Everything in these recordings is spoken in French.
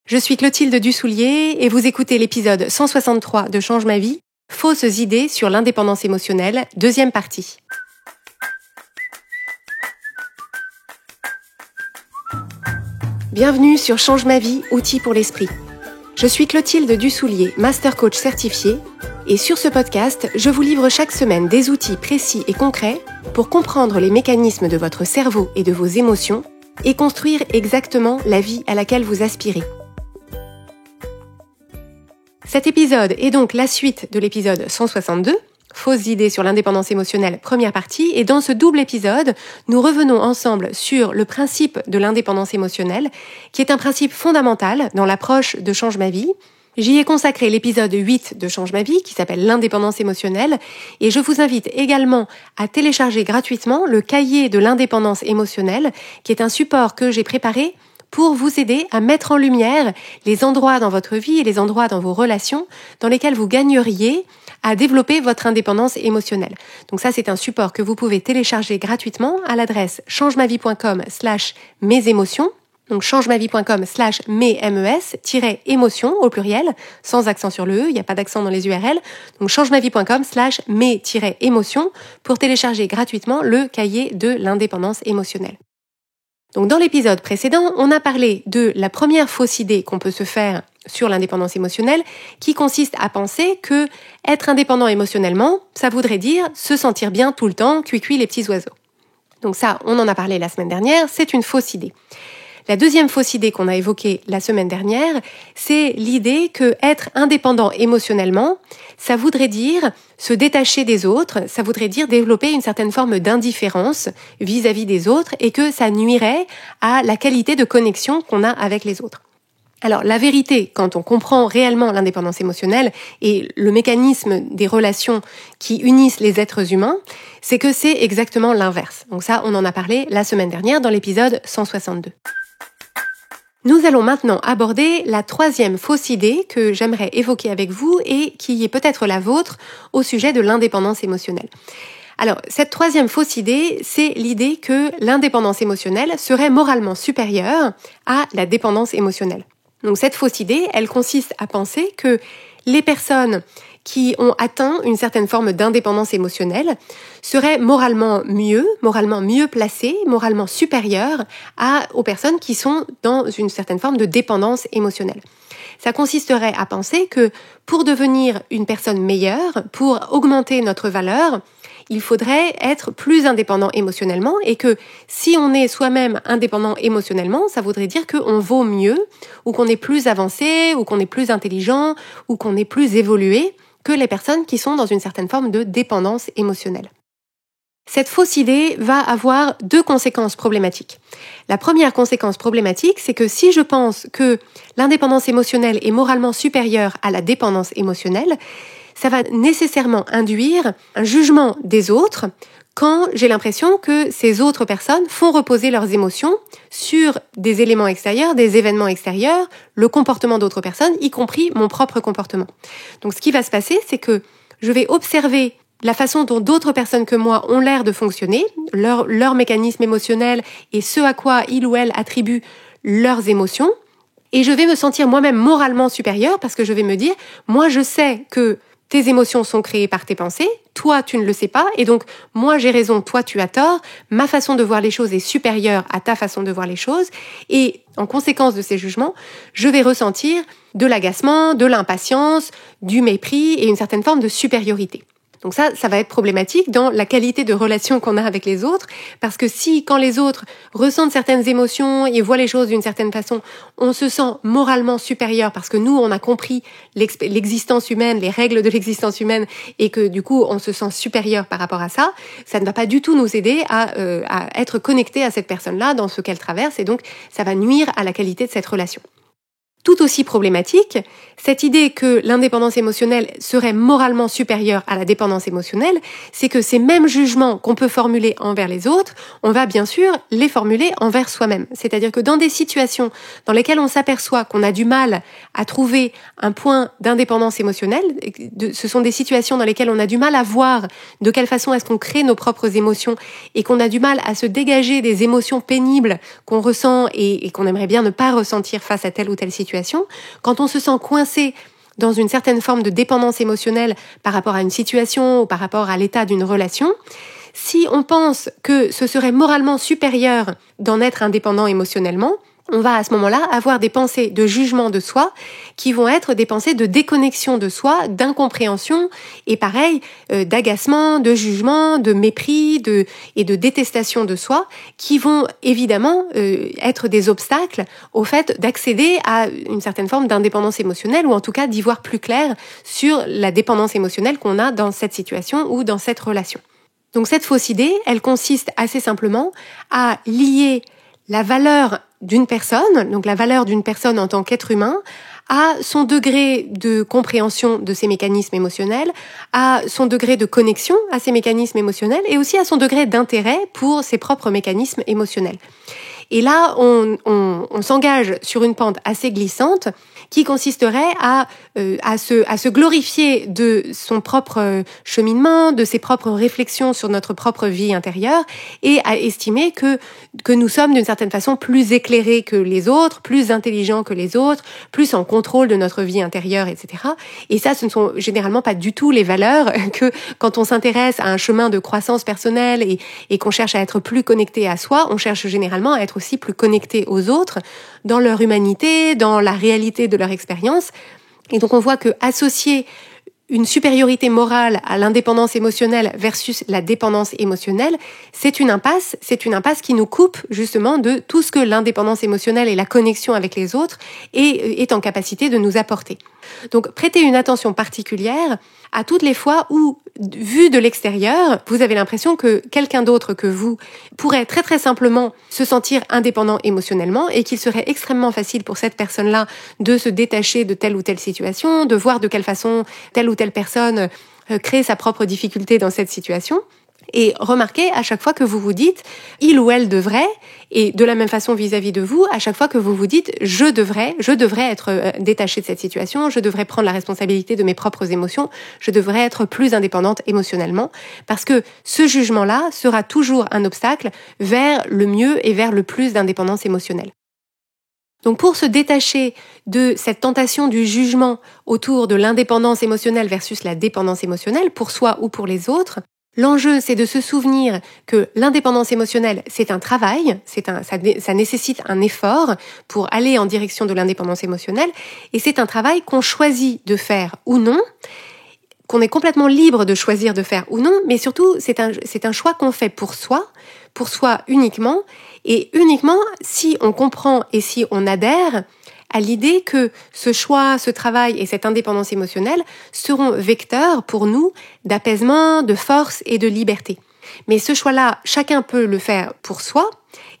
Je suis Clotilde Dussoulier et vous écoutez l'épisode 163 de Change ma vie, fausses idées sur l'indépendance émotionnelle, deuxième partie. Bienvenue sur Change ma vie, outils pour l'esprit. Je suis Clotilde Dussoulier, master coach certifié, et sur ce podcast, je vous livre chaque semaine des outils précis et concrets pour comprendre les mécanismes de votre cerveau et de vos émotions et construire exactement la vie à laquelle vous aspirez. Cet épisode est donc la suite de l'épisode 162, fausses idées sur l'indépendance émotionnelle, première partie, et dans ce double épisode, nous revenons ensemble sur le principe de l'indépendance émotionnelle, qui est un principe fondamental dans l'approche de Change ma vie. J'y ai consacré l'épisode 8 de Change ma vie, qui s'appelle l'indépendance émotionnelle, et je vous invite également à télécharger gratuitement le cahier de l'indépendance émotionnelle, qui est un support que j'ai préparé pour vous aider à mettre en lumière les endroits dans votre vie et les endroits dans vos relations dans lesquels vous gagneriez à développer votre indépendance émotionnelle. Donc ça, c'est un support que vous pouvez télécharger gratuitement à l'adresse changemavie.com/mesémotions. Donc changemavie.com/mes-émotions au pluriel, sans accent sur le E, il n'y a pas d'accent dans les URL. Donc changemavie.com/mes-émotions pour télécharger gratuitement le cahier de l'indépendance émotionnelle. Donc dans l'épisode précédent, on a parlé de la première fausse idée qu'on peut se faire sur l'indépendance émotionnelle, qui consiste à penser que être indépendant émotionnellement, ça voudrait dire se sentir bien tout le temps, cuit les petits oiseaux. Donc ça, on en a parlé la semaine dernière, c'est une fausse idée. La deuxième fausse idée qu'on a évoquée la semaine dernière, c'est l'idée que être indépendant émotionnellement, ça voudrait dire se détacher des autres, ça voudrait dire développer une certaine forme d'indifférence vis-à-vis des autres et que ça nuirait à la qualité de connexion qu'on a avec les autres. Alors la vérité, quand on comprend réellement l'indépendance émotionnelle et le mécanisme des relations qui unissent les êtres humains, c'est que c'est exactement l'inverse. Donc ça, on en a parlé la semaine dernière dans l'épisode 162. Nous allons maintenant aborder la troisième fausse idée que j'aimerais évoquer avec vous et qui est peut-être la vôtre au sujet de l'indépendance émotionnelle. Alors, cette troisième fausse idée, c'est l'idée que l'indépendance émotionnelle serait moralement supérieure à la dépendance émotionnelle. Donc cette fausse idée, elle consiste à penser que les personnes qui ont atteint une certaine forme d'indépendance émotionnelle seraient moralement mieux placées, moralement supérieures aux personnes qui sont dans une certaine forme de dépendance émotionnelle. Ça consisterait à penser que pour devenir une personne meilleure, pour augmenter notre valeur, il faudrait être plus indépendant émotionnellement et que si on est soi-même indépendant émotionnellement, ça voudrait dire qu'on vaut mieux ou qu'on est plus avancé ou qu'on est plus intelligent ou qu'on est plus évolué que les personnes qui sont dans une certaine forme de dépendance émotionnelle. Cette fausse idée va avoir deux conséquences problématiques. La première conséquence problématique, c'est que si je pense que l'indépendance émotionnelle est moralement supérieure à la dépendance émotionnelle, ça va nécessairement induire un jugement des autres quand j'ai l'impression que ces autres personnes font reposer leurs émotions sur des éléments extérieurs, des événements extérieurs, le comportement d'autres personnes, y compris mon propre comportement. Donc ce qui va se passer, c'est que je vais observer la façon dont d'autres personnes que moi ont l'air de fonctionner, leur mécanisme émotionnel et ce à quoi il ou elle attribue leurs émotions, et je vais me sentir moi-même moralement supérieure parce que je vais me dire, moi je sais que tes émotions sont créées par tes pensées, toi tu ne le sais pas, et donc moi j'ai raison, toi tu as tort, ma façon de voir les choses est supérieure à ta façon de voir les choses, et en conséquence de ces jugements, je vais ressentir de l'agacement, de l'impatience, du mépris et une certaine forme de supériorité. Donc ça va être problématique dans la qualité de relation qu'on a avec les autres, parce que si, quand les autres ressentent certaines émotions et voient les choses d'une certaine façon, on se sent moralement supérieur parce que nous, on a compris l'existence humaine, les règles de l'existence humaine, et que du coup, on se sent supérieur par rapport à ça, ça ne va pas du tout nous aider à être connectés à cette personne-là dans ce qu'elle traverse, et donc ça va nuire à la qualité de cette relation. Tout aussi problématique, cette idée que l'indépendance émotionnelle serait moralement supérieure à la dépendance émotionnelle, c'est que ces mêmes jugements qu'on peut formuler envers les autres, on va bien sûr les formuler envers soi-même. C'est-à-dire que dans des situations dans lesquelles on s'aperçoit qu'on a du mal à trouver un point d'indépendance émotionnelle, ce sont des situations dans lesquelles on a du mal à voir de quelle façon est-ce qu'on crée nos propres émotions et qu'on a du mal à se dégager des émotions pénibles qu'on ressent et qu'on aimerait bien ne pas ressentir face à telle ou telle situation. situation, quand on se sent coincé dans une certaine forme de dépendance émotionnelle par rapport à une situation ou par rapport à l'état d'une relation, si on pense que ce serait moralement supérieur d'en être indépendant émotionnellement, on va à ce moment-là avoir des pensées de jugement de soi qui vont être des pensées de déconnexion de soi, d'incompréhension et pareil, d'agacement, de jugement, de mépris et de détestation de soi qui vont évidemment être des obstacles au fait d'accéder à une certaine forme d'indépendance émotionnelle ou en tout cas d'y voir plus clair sur la dépendance émotionnelle qu'on a dans cette situation ou dans cette relation. Donc cette fausse idée, elle consiste assez simplement à lier la valeur d'une personne, donc la valeur d'une personne en tant qu'être humain, à son degré de compréhension de ses mécanismes émotionnels, à son degré de connexion à ces mécanismes émotionnels et aussi à son degré d'intérêt pour ses propres mécanismes émotionnels. Et là, on s'engage sur une pente assez glissante qui consisterait à se glorifier de son propre cheminement, de ses propres réflexions sur notre propre vie intérieure et à estimer que nous sommes d'une certaine façon plus éclairés que les autres, plus intelligents que les autres, plus en contrôle de notre vie intérieure, etc. Et ça, ce ne sont généralement pas du tout les valeurs que quand on s'intéresse à un chemin de croissance personnelle et qu'on cherche à être plus connecté à soi, on cherche généralement à être aussi plus connecté aux autres, dans leur humanité, dans la réalité de leur expérience. Et donc on voit que associer une supériorité morale à l'indépendance émotionnelle versus la dépendance émotionnelle, c'est une impasse qui nous coupe justement de tout ce que l'indépendance émotionnelle et la connexion avec les autres est en capacité de nous apporter. Donc prêtez une attention particulière à toutes les fois où, vu de l'extérieur, vous avez l'impression que quelqu'un d'autre que vous pourrait très très simplement se sentir indépendant émotionnellement et qu'il serait extrêmement facile pour cette personne-là de se détacher de telle ou telle situation, de voir de quelle façon telle ou telle personne crée sa propre difficulté dans cette situation. Et remarquez à chaque fois que vous vous dites « il ou elle devrait » et de la même façon vis-à-vis de vous, à chaque fois que vous vous dites « je devrais être détaché de cette situation, je devrais prendre la responsabilité de mes propres émotions, je devrais être plus indépendante émotionnellement » parce que ce jugement-là sera toujours un obstacle vers le mieux et vers le plus d'indépendance émotionnelle. Donc pour se détacher de cette tentation du jugement autour de l'indépendance émotionnelle versus la dépendance émotionnelle pour soi ou pour les autres, l'enjeu, c'est de se souvenir que l'indépendance émotionnelle, c'est un travail, ça nécessite un effort pour aller en direction de l'indépendance émotionnelle, et c'est un travail qu'on choisit de faire ou non, qu'on est complètement libre de choisir de faire ou non, mais surtout, c'est un choix qu'on fait pour soi uniquement, et uniquement si on comprend et si on adhère à l'idée que ce choix, ce travail et cette indépendance émotionnelle seront vecteurs pour nous d'apaisement, de force et de liberté. Mais ce choix-là, chacun peut le faire pour soi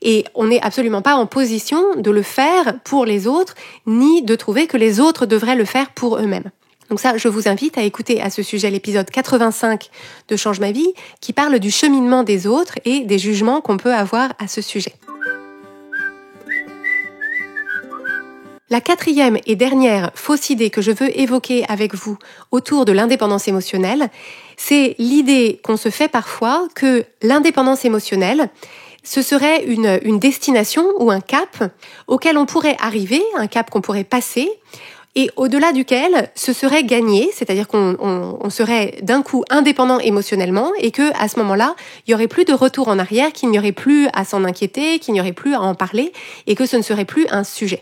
et on n'est absolument pas en position de le faire pour les autres, ni de trouver que les autres devraient le faire pour eux-mêmes. Donc ça, je vous invite à écouter à ce sujet l'épisode 85 de Change ma vie, qui parle du cheminement des autres et des jugements qu'on peut avoir à ce sujet. La quatrième et dernière fausse idée que je veux évoquer avec vous autour de l'indépendance émotionnelle, c'est l'idée qu'on se fait parfois que l'indépendance émotionnelle, ce serait une destination ou un cap auquel on pourrait arriver, un cap qu'on pourrait passer, et au-delà duquel ce serait gagné, c'est-à-dire qu'on serait d'un coup indépendant émotionnellement et que à ce moment-là, il y aurait plus de retour en arrière, qu'il n'y aurait plus à s'en inquiéter, qu'il n'y aurait plus à en parler et que ce ne serait plus un sujet.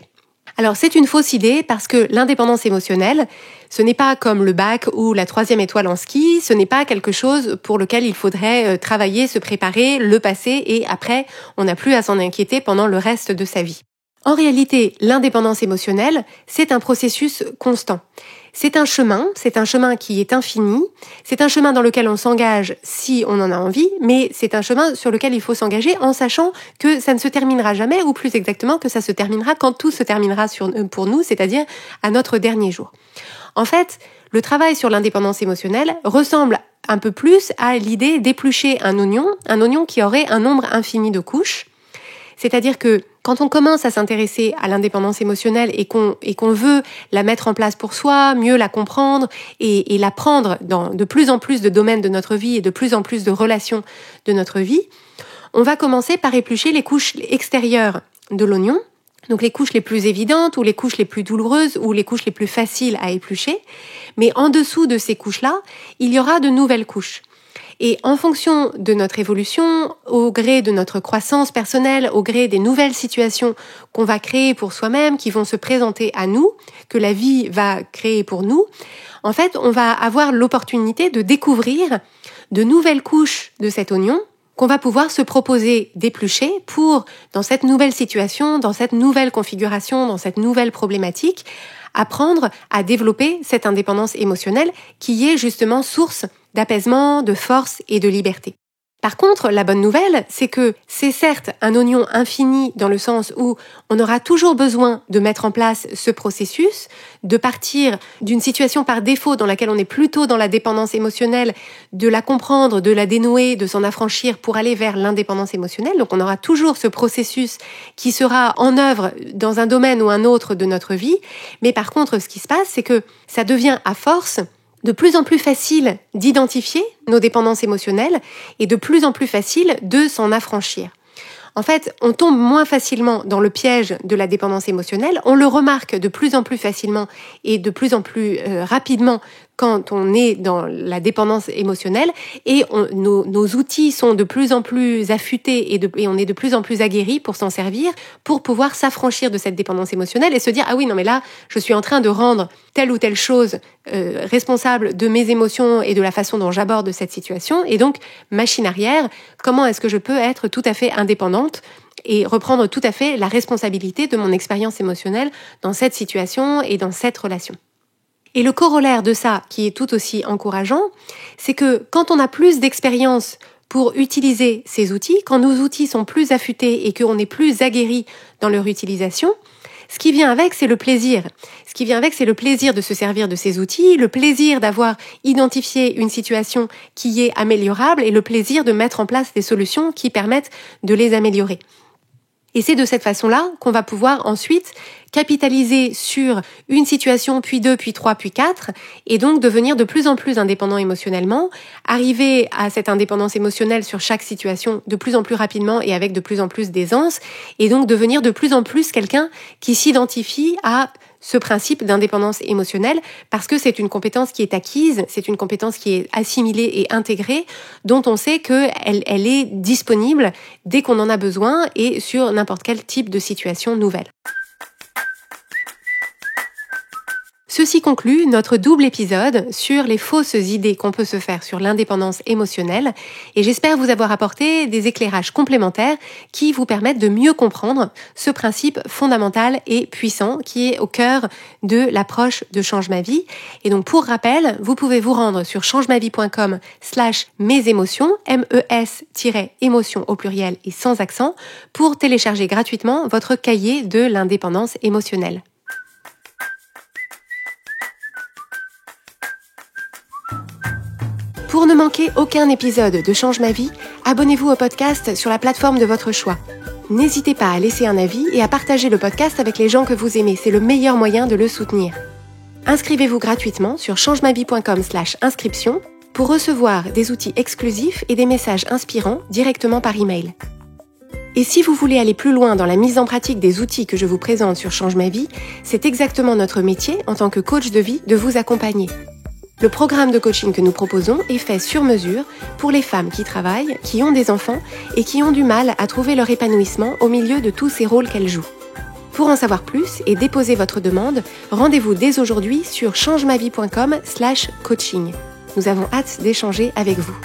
Alors c'est une fausse idée parce que l'indépendance émotionnelle, ce n'est pas comme le bac ou la 3e étoile en ski, ce n'est pas quelque chose pour lequel il faudrait travailler, se préparer, le passer et après on n'a plus à s'en inquiéter pendant le reste de sa vie. En réalité, l'indépendance émotionnelle, c'est un processus constant. C'est un chemin qui est infini, c'est un chemin dans lequel on s'engage si on en a envie, mais c'est un chemin sur lequel il faut s'engager en sachant que ça ne se terminera jamais, ou plus exactement que ça se terminera quand tout se terminera pour nous, c'est-à-dire à notre dernier jour. En fait, le travail sur l'indépendance émotionnelle ressemble un peu plus à l'idée d'éplucher un oignon qui aurait un nombre infini de couches. C'est-à-dire que quand on commence à s'intéresser à l'indépendance émotionnelle et qu'on veut la mettre en place pour soi, mieux la comprendre et la prendre dans de plus en plus de domaines de notre vie et de plus en plus de relations de notre vie, on va commencer par éplucher les couches extérieures de l'oignon, Donc les couches les plus évidentes ou les couches les plus douloureuses ou les couches les plus faciles à éplucher. Mais en dessous de ces couches-là, il y aura de nouvelles couches. Et en fonction de notre évolution, au gré de notre croissance personnelle, au gré des nouvelles situations qu'on va créer pour soi-même, qui vont se présenter à nous, que la vie va créer pour nous, en fait, on va avoir l'opportunité de découvrir de nouvelles couches de cet oignon qu'on va pouvoir se proposer d'éplucher pour, dans cette nouvelle situation, dans cette nouvelle configuration, dans cette nouvelle problématique, apprendre à développer cette indépendance émotionnelle qui est justement source d'apaisement, de force et de liberté. Par contre, la bonne nouvelle, c'est que c'est certes un oignon infini dans le sens où on aura toujours besoin de mettre en place ce processus, de partir d'une situation par défaut dans laquelle on est plutôt dans la dépendance émotionnelle, de la comprendre, de la dénouer, de s'en affranchir pour aller vers l'indépendance émotionnelle. Donc on aura toujours ce processus qui sera en œuvre dans un domaine ou un autre de notre vie. Mais par contre, ce qui se passe, c'est que ça devient à force de plus en plus facile d'identifier nos dépendances émotionnelles et de plus en plus facile de s'en affranchir. En fait, on tombe moins facilement dans le piège de la dépendance émotionnelle, on le remarque de plus en plus facilement et de plus en plus rapidement quand on est dans la dépendance émotionnelle et nos outils sont de plus en plus affûtés et on est de plus en plus aguerris pour s'en servir, pour pouvoir s'affranchir de cette dépendance émotionnelle et se dire « Ah oui, non mais là, je suis en train de rendre telle ou telle chose responsable de mes émotions et de la façon dont j'aborde cette situation et donc, machine arrière, comment est-ce que je peux être tout à fait indépendante et reprendre tout à fait la responsabilité de mon expérience émotionnelle dans cette situation et dans cette relation ?» Et le corollaire de ça, qui est tout aussi encourageant, c'est que quand on a plus d'expérience pour utiliser ces outils, quand nos outils sont plus affûtés et qu'on est plus aguerris dans leur utilisation, ce qui vient avec, c'est le plaisir. Ce qui vient avec, c'est le plaisir de se servir de ces outils, le plaisir d'avoir identifié une situation qui est améliorable et le plaisir de mettre en place des solutions qui permettent de les améliorer. Et c'est de cette façon-là qu'on va pouvoir ensuite capitaliser sur une situation, puis 2, puis 3, puis 4, et donc devenir de plus en plus indépendant émotionnellement, arriver à cette indépendance émotionnelle sur chaque situation de plus en plus rapidement et avec de plus en plus d'aisance, et donc devenir de plus en plus quelqu'un qui s'identifie à ce principe d'indépendance émotionnelle parce que c'est une compétence qui est acquise, c'est une compétence qui est assimilée et intégrée, dont on sait qu'elle est disponible dès qu'on en a besoin et sur n'importe quel type de situation nouvelle. Ceci conclut notre double épisode sur les fausses idées qu'on peut se faire sur l'indépendance émotionnelle et j'espère vous avoir apporté des éclairages complémentaires qui vous permettent de mieux comprendre ce principe fondamental et puissant qui est au cœur de l'approche de Change ma vie. Et donc pour rappel, vous pouvez vous rendre sur changemavie.com/mesémotions, MES-émotions au pluriel et sans accent, pour télécharger gratuitement votre cahier de l'indépendance émotionnelle. Pour ne manquer aucun épisode de Change ma vie, abonnez-vous au podcast sur la plateforme de votre choix. N'hésitez pas à laisser un avis et à partager le podcast avec les gens que vous aimez, c'est le meilleur moyen de le soutenir. Inscrivez-vous gratuitement sur changemavie.com/inscription pour recevoir des outils exclusifs et des messages inspirants directement par email. Et si vous voulez aller plus loin dans la mise en pratique des outils que je vous présente sur Change ma vie, c'est exactement notre métier en tant que coach de vie de vous accompagner. Le programme de coaching que nous proposons est fait sur mesure pour les femmes qui travaillent, qui ont des enfants et qui ont du mal à trouver leur épanouissement au milieu de tous ces rôles qu'elles jouent. Pour en savoir plus et déposer votre demande, rendez-vous dès aujourd'hui sur changemavie.com/coaching. Nous avons hâte d'échanger avec vous.